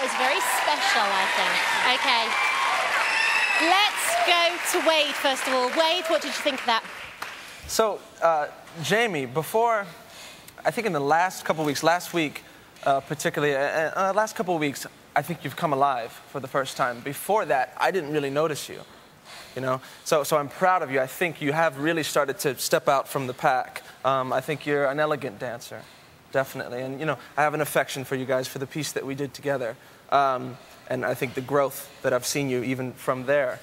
was very special, I think. Okay. Let's go to Wade, first of all. Wade, what did you think of that? So, Jaimie, before, I think in the last couple of weeks, last week particularly, last couple of weeks, I think you've come alive for the first time. Before that, I didn't really notice you, you know? So I'm proud of you. I think you have really started to step out from the pack. I think you're an elegant dancer, definitely. And, you know, I have an affection for you guys for the piece that we did together. And I think the growth that I've seen you even from there.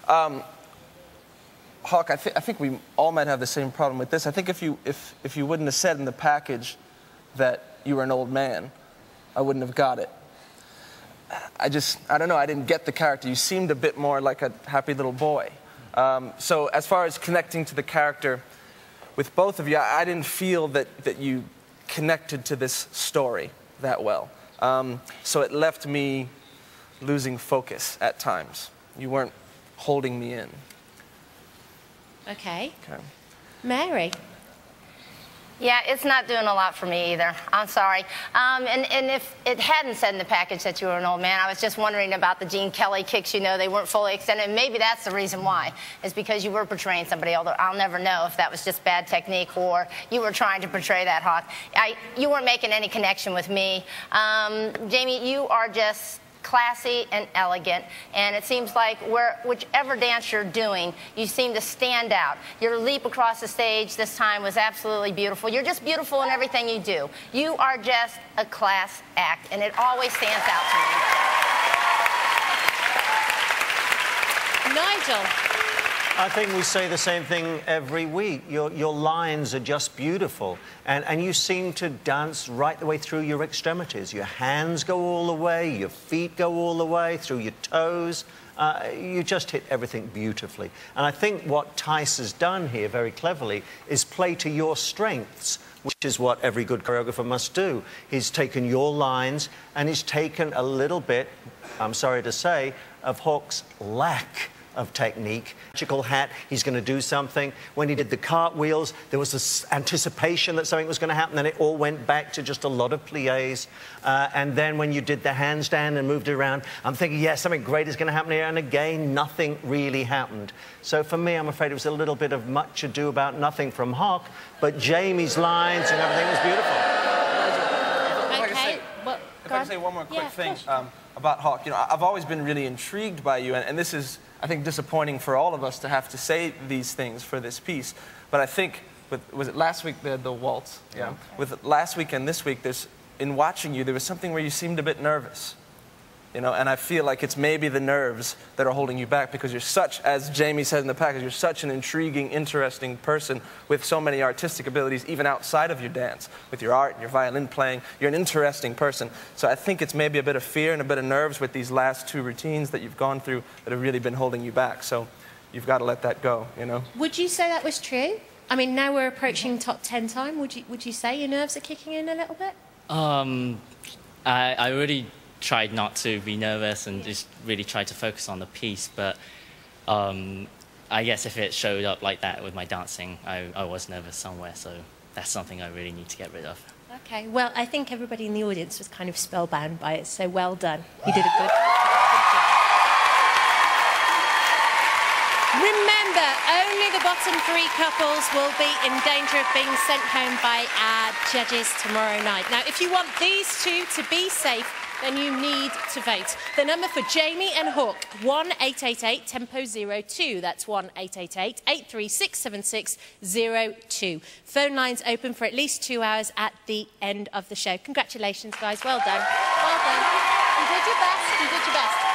Hawk, I think we all might have the same problem with this. I think if you wouldn't have said in the package that you were an old man, I wouldn't have got it. I don't know, I didn't get the character. You seemed a bit more like a happy little boy. So as far as connecting to the character with both of you, I didn't feel that you connected to this story that well. So it left me losing focus at times. You weren't holding me in. Okay. Mary? Yeah, it's not doing a lot for me either. I'm sorry. And if it hadn't said in the package that you were an old man, I was just wondering about the Gene Kelly kicks, you know, they weren't fully extended. And maybe that's the reason why, is because you were portraying somebody, although I'll never know if that was just bad technique or you were trying to portray that, Hawk. You weren't making any connection with me. Jaimie, you are just classy and elegant, and it seems like whichever dance you're doing, you seem to stand out. Your leap across the stage this time was absolutely beautiful. You're just beautiful in everything you do. You are just a class act, and it always stands out to me. Nigel? I think we say the same thing every week. Your lines are just beautiful. And you seem to dance right the way through your extremities. Your hands go all the way, your feet go all the way, through your toes. You just hit everything beautifully. And I think what Tice has done here very cleverly is play to your strengths, which is what every good choreographer must do. He's taken your lines and he's taken a little bit, I'm sorry to say, of Hawk's lack of technique. Magical hat, he's going to do something. When he did the cartwheels, there was this anticipation that something was going to happen, and it all went back to just a lot of pliés. And then when you did the handstand and moved it around, I'm thinking, yeah, something great is going to happen here, and again, nothing really happened. So for me, I'm afraid it was a little bit of much ado about nothing from Hawk, but Jaimie's lines and everything was beautiful. Okay. If I can say one more quick thing about Hawk, you know, I've always been really intrigued by you, and this is, I think, disappointing for all of us to have to say these things for this piece. But I think, was it last week they had the waltz? Yeah. With last week and this week, in watching you, there was something where you seemed a bit nervous. You know, and I feel like it's maybe the nerves that are holding you back, because you're such, as Jaimie said in the package, you're such an intriguing, interesting person with so many artistic abilities, even outside of your dance, with your art and your violin playing. You're an interesting person. So I think it's maybe a bit of fear and a bit of nerves with these last two routines that you've gone through that have really been holding you back. So you've got to let that go, you know. Would you say that was true? I mean, now we're approaching top 10 time. Would you say your nerves are kicking in a little bit? I really tried not to be nervous and just really tried to focus on the piece, but I guess if it showed up like that with my dancing, I was nervous somewhere, so that's something I really need to get rid of. Okay, well, I think everybody in the audience was kind of spellbound by it, so well done. You did a good job. Remember, only the bottom 3 couples will be in danger of being sent home by our judges tomorrow night. Now, if you want these two to be safe, then you need to vote. The number for Jaimie and Hawk, 1-888 Tempo 02. That's 1-888 836 7602. Phone lines open for at least 2 hours at the end of the show. Congratulations, guys. Well done. Well done. You did your best. You did your best.